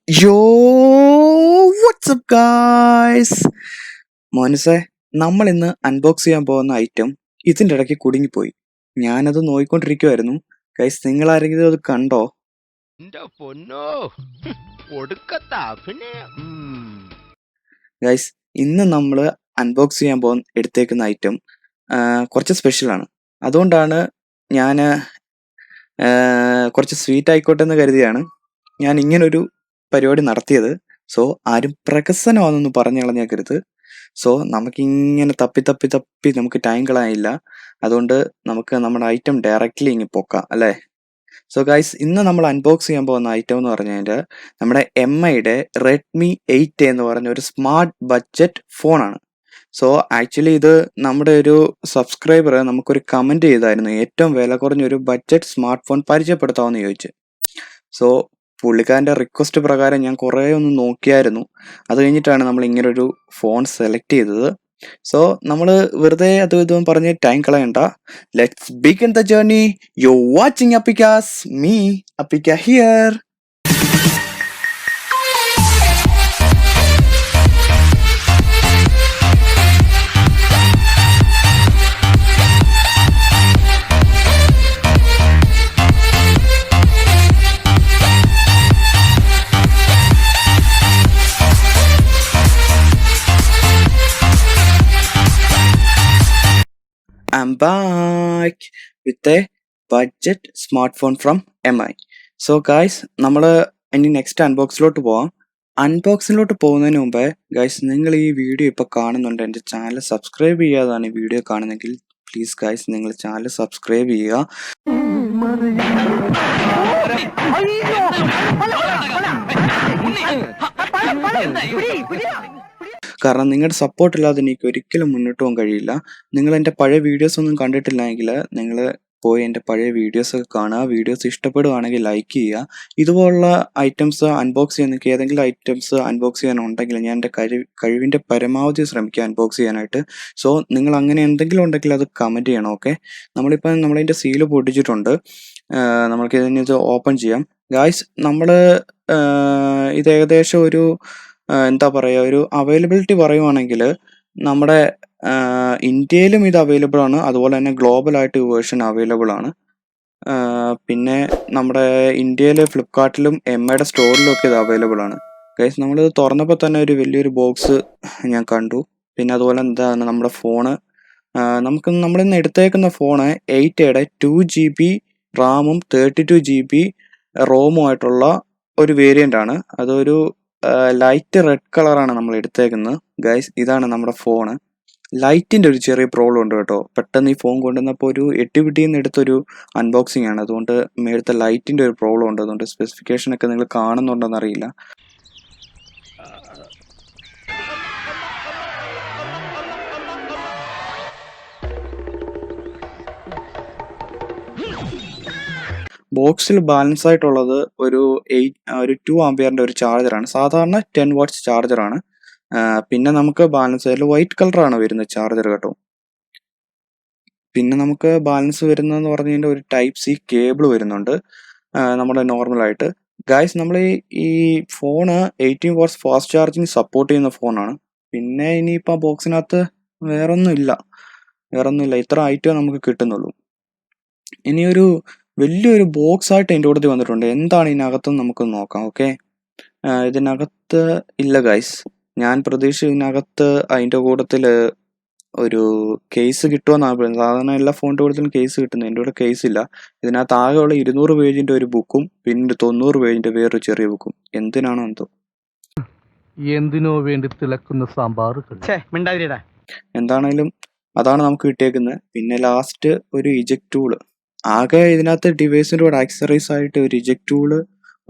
യോ WhatsApp guys, മോനുസേ, നമ്മൾ ഇന്ന് അൺബോക്സ് ചെയ്യാൻ പോകുന്ന ഐറ്റം ഇതിൻ്റെ ഇടയ്ക്ക് കുടുങ്ങിപ്പോയി. ഞാനത് നോക്കിക്കൊണ്ടിരിക്കുമായിരുന്നു. ഗൈസ്, നിങ്ങൾ ആരെങ്കിലും അത് കണ്ടോ? എന്റെ പൊന്നോ, ഒടുക്കത്തെ അഭിനയം. ഗൈസ്, ഇന്ന് നമ്മൾ അൺബോക്സ് ചെയ്യാൻ എടുത്തേക്കുന്ന ഐറ്റം കുറച്ച് സ്പെഷ്യലാണ്. അതുകൊണ്ടാണ് ഞാൻ കുറച്ച് സ്വീറ്റ് ആയിക്കോട്ടെ എന്ന് കരുതിയാണ് ഞാൻ ഇങ്ങനൊരു പരിപാടി നടത്തിയത്. സോ ആരും പ്രഹസനമാണെന്നൊന്നും പറഞ്ഞു കളഞ്ഞേക്കരുത്. സോ നമുക്കിങ്ങനെ തപ്പി തപ്പി തപ്പി നമുക്ക് ടൈം കളയാനില്ല. അതുകൊണ്ട് നമുക്ക് നമ്മുടെ ഐറ്റം ഡയറക്റ്റ്ലി ഇങ്ങ് പൊക്കാം അല്ലേ. സോ ഗൈസ്, ഇന്ന് നമ്മൾ അൺബോക്സ് ചെയ്യാൻ പോകുന്ന ഐറ്റം എന്ന് പറഞ്ഞു കഴിഞ്ഞാൽ നമ്മുടെ MIയുടെ റെഡ്മി 8 എന്ന് പറഞ്ഞ ഒരു സ്മാർട്ട് ബഡ്ജറ്റ് ഫോണാണ്. സോ ആക്ച്വലി ഇത് നമ്മുടെ ഒരു സബ്സ്ക്രൈബർ നമുക്കൊരു കമൻറ്റ് ചെയ്തായിരുന്നു, ഏറ്റവും വില കുറഞ്ഞൊരു ബഡ്ജറ്റ് സ്മാർട്ട് ഫോൺ പരിചയപ്പെടുത്താമെന്ന് ചോദിച്ച്. സോ പുള്ളിക്കാരൻ്റെ റിക്വസ്റ്റ് പ്രകാരം ഞാൻ കുറേ ഒന്ന് നോക്കിയായിരുന്നു. അത് കഴിഞ്ഞിട്ടാണ് നമ്മൾ ഇങ്ങനൊരു ഫോൺ സെലക്ട് ചെയ്തത്. സോ നമ്മൾ വെറുതെ അതും ഇതും പറഞ്ഞ് ടൈം കളയണ്ട. Let's begin the journey. You watching Appikka's, me Appikka here. I'm back with a budget smartphone from MI. So guys, നമ്മൾ ഇനി നെക്സ്റ്റ് അൺബോക്സിലോട്ട് പോവാം. അൺബോക്സിലോട്ട് പോകുന്നതിന് മുമ്പേ ഗൈസ്, നിങ്ങൾ ഈ വീഡിയോ ഇപ്പോൾ കാണുന്നുണ്ട്, എൻ്റെ ചാനൽ സബ്സ്ക്രൈബ് ചെയ്യാതാണ് ഈ വീഡിയോ കാണുന്നെങ്കിൽ പ്ലീസ് ഗൈസ്, നിങ്ങൾ ചാനൽ സബ്സ്ക്രൈബ് ചെയ്യുക. കാരണം നിങ്ങളുടെ സപ്പോർട്ട് ഇല്ലാതെ എനിക്ക് ഒരിക്കലും മുന്നോട്ട് പോകാൻ കഴിയില്ല. നിങ്ങൾ എൻ്റെ പഴയ വീഡിയോസ് ഒന്നും കണ്ടിട്ടില്ലെങ്കിൽ നിങ്ങൾ പോയി എൻ്റെ പഴയ വീഡിയോസൊക്കെ കാണുക. വീഡിയോസ് ഇഷ്ടപ്പെടുകയാണെങ്കിൽ ലൈക്ക് ചെയ്യുക. ഇതുപോലുള്ള ഐറ്റംസ് അൺബോക്സ് ചെയ്യാൻ, നിങ്ങൾക്ക് ഏതെങ്കിലും ഐറ്റംസ് അൺബോക്സ് ചെയ്യാനുണ്ടെങ്കിൽ ഞാൻ എൻ്റെ കഴിവിൻ്റെ പരമാവധി ശ്രമിക്കുക അൺബോക്സ് ചെയ്യാനായിട്ട്. സോ നിങ്ങൾ അങ്ങനെ എന്തെങ്കിലും ഉണ്ടെങ്കിൽ അത് കമൻറ്റ് ചെയ്യണം. ഓക്കെ, നമ്മളിപ്പോൾ നമ്മളതിൻ്റെ സീല് പൊട്ടിച്ചിട്ടുണ്ട്. നമ്മൾക്ക് ഇതിന് ഓപ്പൺ ചെയ്യാം. ഗായ്സ്, നമ്മൾ ഇത് ഏകദേശം ഒരു എന്താ പറയുക, ഒരു അവൈലബിലിറ്റി പറയുവാണെങ്കിൽ നമ്മുടെ ഇന്ത്യയിലും ഇത് അവൈലബിൾ ആണ്, അതുപോലെ തന്നെ ഗ്ലോബലായിട്ട് വേർഷൻ അവൈലബിൾ ആണ്. പിന്നെ നമ്മുടെ ഇന്ത്യയിൽ ഫ്ലിപ്കാർട്ടിലും MIയുടെ സ്റ്റോറിലും ഒക്കെ ഇത് അവൈലബിൾ ആണ്. ഗൈസ്, നമ്മളിത് തുറന്നപ്പോൾ തന്നെ ഒരു വലിയൊരു ബോക്സ് ഞാൻ കണ്ടു. പിന്നെ അതുപോലെ എന്താണ് നമ്മുടെ ഫോണ്, നമ്മളിന്ന് എടുത്തേക്കുന്ന ഫോണ് 8യുടെ 2GB റാമും 32GB റോമും ആയിട്ടുള്ള ഒരു വേരിയൻ്റ് ആണ്. അതൊരു ലൈറ്റ് റെഡ് കളറാണ് നമ്മൾ എടുത്തേക്കുന്നത്. ഗൈസ്, ഇതാണ് നമ്മുടെ ഫോണ്. ലൈറ്റിൻ്റെ ഒരു ചെറിയ പ്രോബ്ലം ഉണ്ട് കേട്ടോ. പെട്ടെന്ന് ഈ ഫോൺ കൊണ്ടുവന്നപ്പോൾ ഒരു 8 എടുത്തൊരു അൺബോക്സിംഗ് ആണ്, അതുകൊണ്ട് മേടുത്ത ലൈറ്റിൻ്റെ ഒരു പ്രോബ്ലം ഉണ്ട്. അതുകൊണ്ട് സ്പെസിഫിക്കേഷനൊക്കെ നിങ്ങൾ കാണുന്നുണ്ടോയെന്ന് അറിയില്ല. ബോക്സിൽ ബാലൻസ് ആയിട്ടുള്ളത് ഒരു 2 ആംപിയറിൻ്റെ ഒരു ചാർജറാണ്. സാധാരണ 10 വാട്ട്സ് ചാർജറാണ്. പിന്നെ നമുക്ക് ബാലൻസ് അതിൽ വൈറ്റ് കളറാണ് വരുന്നത് ചാർജർ കേട്ടോ. പിന്നെ നമുക്ക് ബാലൻസ് വരുന്നതെന്ന് പറഞ്ഞു കഴിഞ്ഞാൽ ഒരു ടൈപ്പ് C കേബിൾ വരുന്നുണ്ട് നമ്മുടെ നോർമലായിട്ട്. ഗൈസ്, നമ്മൾ ഈ phone 18 watts fast charging support ചെയ്യുന്ന ഫോണാണ്. പിന്നെ ഇനിയിപ്പോൾ ബോക്സിനകത്ത് വേറൊന്നുമില്ല. ഇത്ര ഐറ്റം നമുക്ക് കിട്ടുന്നുള്ളൂ. ഇനിയൊരു വലിയൊരു ബോക്സ് ആയിട്ട് എൻ്റെ കൂട്ടത്തിൽ വന്നിട്ടുണ്ട്. എന്താണ് ഇതിനകത്തെന്ന് നമുക്ക് നോക്കാം. ഓക്കെ, ഇതിനകത്ത് ഇല്ല ഗൈസ്, ഞാൻ പ്രതീക്ഷിച്ച ഇതിനകത്ത് അതിൻ്റെ കൂട്ടത്തിൽ ഒരു കേസ് കിട്ടുമെന്നാണ് പറയുന്നത്. സാധാരണ എല്ലാ ഫോണിൻ്റെ കൂട്ടത്തിലും കേസ് കിട്ടുന്നത്, എൻ്റെ കൂടെ കേസ് ഇല്ല. ഇതിനകത്ത് ആകെയുള്ള 200 പേജിൻ്റെ ഒരു ബുക്കും പിന്നെ 90 പേജിൻ്റെ വേറൊരു ചെറിയ ബുക്കും. എന്തിനാണോ എന്തോ, എന്തിനോ വേണ്ടി തിളക്കുന്ന സാമ്പാറുകൾ. എന്താണേലും അതാണ് നമുക്ക് കിട്ടിയേക്കുന്നത്. പിന്നെ ലാസ്റ്റ് ഒരു ഇജക്ട് ടൂള്. ആകെ ഇതിനകത്ത് ഡിവൈസിൻ്റെ കൂടെ ആക്സറീസ് ആയിട്ട് ഒരു ഇജക്ട് ടൂള്,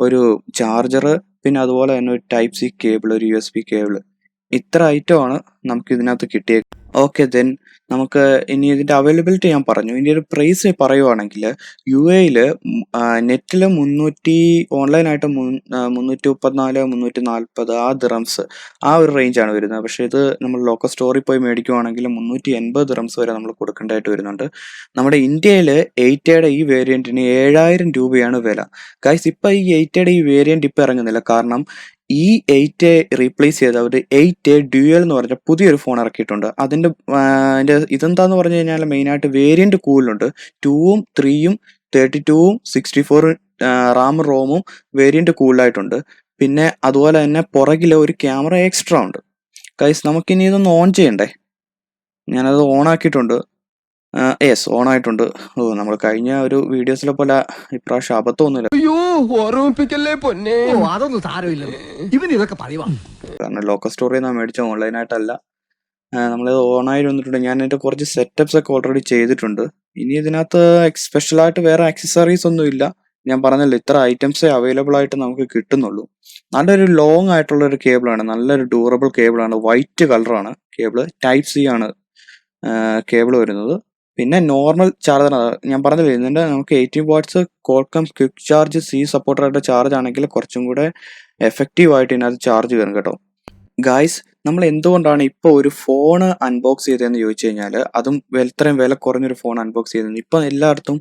ഒരു ചാർജർ, പിന്നെ അതുപോലെ തന്നെ ഒരു ടൈപ്പ് C കേബിൾ, ഒരു USB കേബിൾ. ഇത്ര ഐറ്റമാണ് നമുക്ക് ഇതിനകത്ത് കിട്ടിയത്. ഓക്കെ, ദെൻ നമുക്ക് ഇനി ഇതിൻ്റെ അവൈലബിലിറ്റി ഞാൻ പറഞ്ഞു. ഇനി ഒരു പ്രൈസ് പറയുവാണെങ്കിൽ UAE നെറ്റിൽ ഓൺലൈനായിട്ട് 334 340 ആ ദിറംസ് ആ ഒരു റേഞ്ചാണ് വരുന്നത്. പക്ഷേ ഇത് നമ്മൾ ലോക്കൽ സ്റ്റോറിൽ പോയി മേടിക്കുവാണെങ്കിൽ 380 ദിറംസ് വരെ നമ്മൾ കൊടുക്കേണ്ടതായിട്ട് വരുന്നുണ്ട്. നമ്മുടെ ഇന്ത്യയിൽ 8A ഈ വേരിയൻറ്റിന് 7000 രൂപയാണ് വില. ഗൈസ് ഇപ്പം ഈ 8A ഈ വേരിയൻറ്റ് ഇപ്പം ഇറങ്ങുന്നില്ല. കാരണം ഈ 8A റീപ്ലേസ് ചെയ്ത ഒരു 8A ഡ്യുവൽ എന്ന് പറഞ്ഞ പുതിയൊരു ഫോൺ ഇറക്കിയിട്ടുണ്ട്. അതിൻ്റെ ഇതെന്താന്ന് പറഞ്ഞു കഴിഞ്ഞാൽ മെയിനായിട്ട് വേരിയൻറ്റ് കൂടുതലുണ്ട്. 2ഉം 3ഉം 32ഉം 64 റാമും റോമും വേരിയൻറ്റ് കൂടുതലായിട്ടുണ്ട്. പിന്നെ അതുപോലെ തന്നെ പുറകിൽ ഒരു ക്യാമറ എക്സ്ട്രാ ഉണ്ട്. ഗൈസ് നമുക്കിനി ഇതൊന്ന് ഓൺ ചെയ്യണ്ടേ? ഞാനത് ഓൺ ആക്കിയിട്ടുണ്ട്. യെസ്, ഓൺ ആയിട്ടുണ്ട്. നമ്മൾ കഴിഞ്ഞ ഒരു വീഡിയോസിലെ പോലെ ഇപ്രാവശ്യം അബദ്ധമൊന്നുമില്ല. അയ്യോ ഓർമ്മിപ്പിക്കല്ലേ പൊന്നെ. അതൊന്നും സാരമില്ല, ഇവന് ഇതൊക്കെ പറയുവാ. കാരണം ലോക്കൽ സ്റ്റോറിൽ നിന്നാണ് മേടിച്ച, ഓൺലൈനായിട്ടല്ല. നമ്മളത് ഓണായി വന്നിട്ടുണ്ട്. ഞാൻ അതിൻ്റെ കുറച്ച് സെറ്റപ്സ് ഒക്കെ ഓൾറെഡി ചെയ്തിട്ടുണ്ട്. ഇനി ഇതിനകത്ത് സ്പെഷ്യലായിട്ട് വേറെ ആക്സസറീസ് ഒന്നും ഇല്ല. ഞാൻ പറഞ്ഞല്ലോ, ഇത്ര ഐറ്റംസേ അവൈലബിൾ ആയിട്ട് നമുക്ക് കിട്ടുന്നുള്ളൂ. നല്ലൊരു ലോങ് ആയിട്ടുള്ള ഒരു കേബിളാണ്, നല്ലൊരു ഡ്യൂറബിൾ കേബിളാണ്, വൈറ്റ് കളറാണ് കേബിള്. ടൈപ്പ് സി ആണ് കേബിൾ വരുന്നത്. പിന്നെ നോർമൽ ചാർജറാണ്. ഞാൻ പറഞ്ഞില്ലേ, ഇതിൻ്റെ നമുക്ക് 18 watts Qualcomm quick charge C സപ്പോർട്ടറായിട്ട് ചാർജ് ആണെങ്കിൽ കുറച്ചും കൂടെ എഫക്റ്റീവായിട്ട് ഇതിനകത്ത് ചാർജ് കയറും കേട്ടോ. ഗായ്സ്, നമ്മൾ എന്തുകൊണ്ടാണ് ഇപ്പോൾ ഒരു ഫോൺ അൺബോക്സ് ചെയ്തതെന്ന് ചോദിച്ചു കഴിഞ്ഞാൽ, അതും ഇത്രയും വില കുറഞ്ഞൊരു ഫോൺ അൺബോക്സ് ചെയ്തത് ഇപ്പം എല്ലായിടത്തും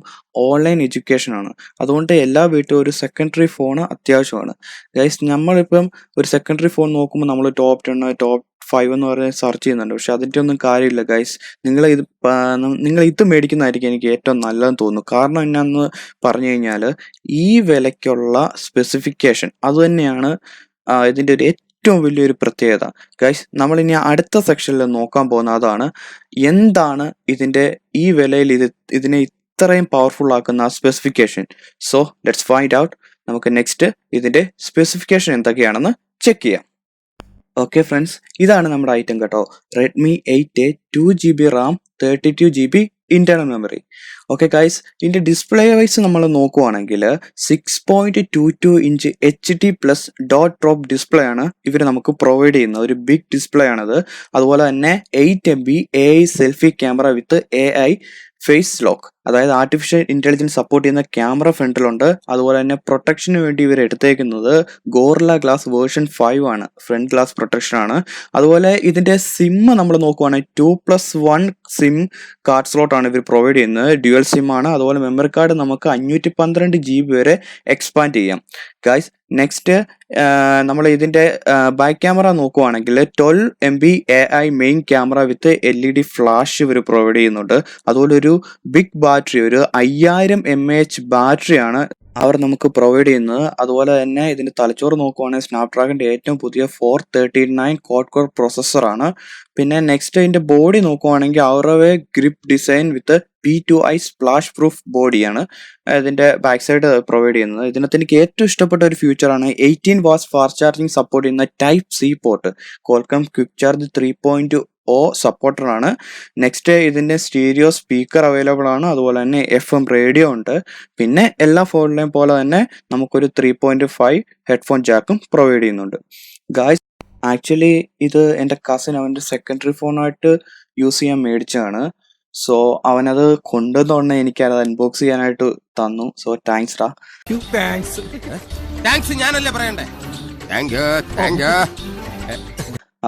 ഓൺലൈൻ എഡ്യൂക്കേഷനാണ്. അതുകൊണ്ട് എല്ലാ വീട്ടിലും ഒരു സെക്കൻഡറി ഫോൺ അത്യാവശ്യമാണ്. ഗൈസ്, നമ്മളിപ്പം ഒരു സെക്കൻഡറി ഫോൺ നോക്കുമ്പോൾ നമ്മൾ ടോപ്പ് 10 ടോപ്പ് 5 എന്ന് പറഞ്ഞ് സെർച്ച് ചെയ്യുന്നുണ്ട്. പക്ഷെ അതിൻ്റെ ഒന്നും കാര്യമില്ല ഗൈസ്. നിങ്ങൾ ഇത് മേടിക്കുന്നതായിരിക്കും എനിക്ക് ഏറ്റവും നല്ലതെന്ന് തോന്നുന്നു. കാരണം എന്നാന്ന് പറഞ്ഞു കഴിഞ്ഞാൽ, ഈ വിലയ്ക്കുള്ള സ്പെസിഫിക്കേഷൻ അതുതന്നെയാണ് ഇതിൻ്റെ ഒരു ഏറ്റവും വലിയൊരു പ്രത്യേകത. ഗൈസ്, നമ്മളിനി അടുത്ത സെക്ഷനിൽ നോക്കാൻ പോകുന്ന അതാണ് എന്താണ് ഇതിൻ്റെ ഈ വിലയിൽ ഇതിനെ ഇത്രയും പവർഫുൾ ആക്കുന്ന specification. So let's find out. നമുക്ക് നെക്സ്റ്റ് ഇതിൻ്റെ സ്പെസിഫിക്കേഷൻ എന്തൊക്കെയാണെന്ന് ചെക്ക് ചെയ്യാം. ഓക്കെ ഫ്രണ്ട്സ്, ഇതാണ് നമ്മുടെ ഐറ്റം കേട്ടോ. Redmi 8A 2GB Ram 32GB internal memory. Okay guys, ഇതിൻ്റെ ഡിസ്പ്ലേ വൈസ് നമ്മൾ നോക്കുവാണെങ്കിൽ 6.22 inch HD+ dot drop display ആണ് ഇവർ നമുക്ക് പ്രൊവൈഡ് ചെയ്യുന്നത്. ഒരു ബിഗ് ഡിസ്പ്ലേ ആണത്. അതുപോലെ തന്നെ 8MP AI selfie camera with AI face lock, അതായത് ആർട്ടിഫിഷ്യൽ ഇൻ്റലിജൻസ് സപ്പോർട്ട് ചെയ്യുന്ന ക്യാമറ ഫ്രണ്ടിലുണ്ട്. അതുപോലെ തന്നെ പ്രൊട്ടക്ഷന് വേണ്ടി ഇവർ എടുത്തേക്കുന്നത് ഗോറില്ല ഗ്ലാസ് വേർഷൻ 5 ആണ്, ഫ്രണ്ട് ഗ്ലാസ് പ്രൊട്ടക്ഷൻ ആണ്. അതുപോലെ ഇതിൻ്റെ സിം നമ്മൾ നോക്കുവാണെങ്കിൽ 2+1 സിം കാർഡ് സ്ലോട്ടാണ് ഇവർ പ്രൊവൈഡ് ചെയ്യുന്നത്. ഡ്യുവൽ സിം ആണ്. അതുപോലെ മെമ്മറി കാർഡ് നമുക്ക് 512 GB വരെ എക്സ്പാൻഡ് ചെയ്യാം. ഗൈസ്, നെക്സ്റ്റ് നമ്മൾ ഇതിൻ്റെ ബാക്ക് ക്യാമറ നോക്കുവാണെങ്കിൽ 12MP AI മെയിൻ ക്യാമറ വിത്ത് LED ഫ്ലാഷ് ഇവർ പ്രൊവൈഡ് ചെയ്യുന്നുണ്ട്. അതുപോലെ ഒരു ബിഗ് ബാറ്ററി, ഒരു 5000 mAh ബാറ്ററിയാണ് അവർ നമുക്ക് പ്രൊവൈഡ് ചെയ്യുന്നത്. അതുപോലെ തന്നെ ഇതിൻ്റെ തലച്ചോറ് നോക്കുവാണെങ്കിൽ സ്നാപ്ഡ്രാഗണിൻ്റെ ഏറ്റവും പുതിയ 439 ക്വാഡ് കോർ പ്രോസസ്സറാണ്. പിന്നെ നെക്സ്റ്റ് ഇതിൻ്റെ ബോഡി നോക്കുവാണെങ്കിൽ ഔറവേ grip design with P2i splash proof ബോഡിയാണ് ഇതിൻ്റെ ബാക്ക് സൈഡ് പ്രൊവൈഡ് ചെയ്യുന്നത്. ഇതിനകത്ത് എനിക്ക് ഏറ്റവും ഇഷ്ടപ്പെട്ട ഒരു ഫീച്ചറാണ് 18 വാട്ട്സ് ഫാസ്റ്റ് ചാർജിങ് സപ്പോർട്ട് ചെയ്യുന്ന type C port. Qualcomm quick charge 3.0 സപ്പോർട്ടറാണ്. നെക്സ്റ്റ് ഇതിൻ്റെ സ്റ്റീരിയോ സ്പീക്കർ അവൈലബിൾ ആണ്. അതുപോലെ തന്നെ FM റേഡിയോ ഉണ്ട്. പിന്നെ എല്ലാ ഫോണിലെയും പോലെ തന്നെ നമുക്കൊരു 3.5 ഹെഡ്ഫോൺ ജാക്കും പ്രൊവൈഡ് ചെയ്യുന്നുണ്ട്. ഗായ്സ്, ആക്ച്വലി ഇത് എൻ്റെ കസിൻ അവൻ്റെ സെക്കൻഡറി ഫോണായിട്ട് യൂസ് ചെയ്യാൻ മേടിച്ചതാണ്. സോ അവനത് കൊണ്ടുവന്നോണ്ട് എനിക്കത് അൺബോക്സ് ചെയ്യാനായിട്ട് തന്നു. സോ താങ്ക്സ് ഡാ. താങ്ക്സ് ഞാനല്ലേ പറയണ്ടേ. Thank you.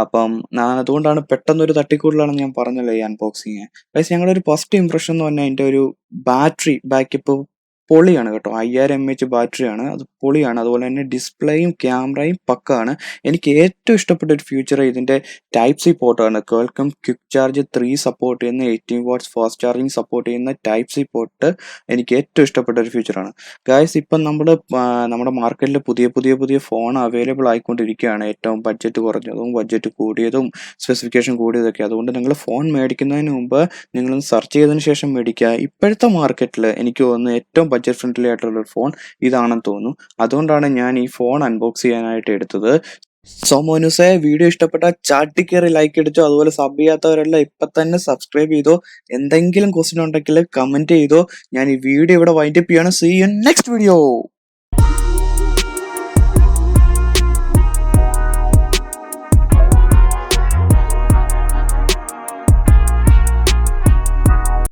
അപ്പം അതുകൊണ്ടാണ് പെട്ടെന്നൊരു തട്ടിക്കൂടലാണെന്ന് ഞാൻ പറഞ്ഞല്ലോ ഈ അൺബോക്സിങ്. പക്ഷേ ഞങ്ങളുടെ ഒരു ഫസ്റ്റ് ഇംപ്രഷൻ എന്ന് പറഞ്ഞാൽ അതിൻ്റെ ഒരു ബാറ്ററി ബാക്കപ്പ് പൊളിയാണ് കേട്ടോ. 5000 mAh ബാറ്ററിയാണ്, അത് പൊളിയാണ്. അതുപോലെ തന്നെ ഡിസ്പ്ലേയും ക്യാമറയും പക്കാണ്. എനിക്ക് ഏറ്റവും ഇഷ്ടപ്പെട്ട ഒരു ഫീച്ചർ ഇതിൻ്റെ ടൈപ്പ് C പോർട്ടാണ്. കേൾക്കം ക്വിക്ക് ചാർജ് 3 സപ്പോർട്ട് ചെയ്യുന്ന 18 വാട്ട്സ് ഫാസ്റ്റ് ചാർജിങ് സപ്പോർട്ട് ചെയ്യുന്ന ടൈപ്പ് C പോർട്ട് എനിക്ക് ഏറ്റവും ഇഷ്ടപ്പെട്ട ഒരു ഫീച്ചറാണ്. ഗായ്സ്, ഇപ്പം നമ്മുടെ മാർക്കറ്റിൽ പുതിയ ഫോൺ അവൈലബിൾ ആയിക്കൊണ്ടിരിക്കുകയാണ്. ഏറ്റവും ബഡ്ജറ്റ് കുറഞ്ഞതും ബഡ്ജറ്റ് കൂടിയതും സ്പെസിഫിക്കേഷൻ കൂടിയതൊക്കെ. അതുകൊണ്ട് നിങ്ങൾ ഫോൺ മേടിക്കുന്നതിന് മുമ്പ് നിങ്ങളൊന്ന് സെർച്ച് ചെയ്തതിന് ശേഷം മേടിക്കുക. ഇപ്പോഴത്തെ മാർക്കറ്റിൽ എനിക്ക് തോന്നുന്നു ഏറ്റവും ബഡ്ജറ്റ് ഫ്രണ്ട്ലി ആയിട്ടുള്ള ഒരു ഫോൺ ഇതാണെന്ന് തോന്നുന്നു. അതുകൊണ്ടാണ് ഞാൻ ഈ ഫോൺ അൺബോക്സ് ചെയ്യാനായിട്ട് എടുത്തത്. സോ മോനുസേ, വീഡിയോ ഇഷ്ടപ്പെട്ട ചാട്ടി കയറി ലൈക്ക് അടിച്ചോ. അതുപോലെ സബ് ചെയ്യാത്തവരെല്ലാം ഇപ്പം തന്നെ സബ്സ്ക്രൈബ് ചെയ്തോ. എന്തെങ്കിലും ക്വസ്റ്റ്യൻ ഉണ്ടെങ്കിൽ കമൻറ്റ് ചെയ്തോ. ഞാൻ ഈ വീഡിയോ ഇവിടെ വൈൻഡപ്പ് ചെയ്യാണ്. See you next video.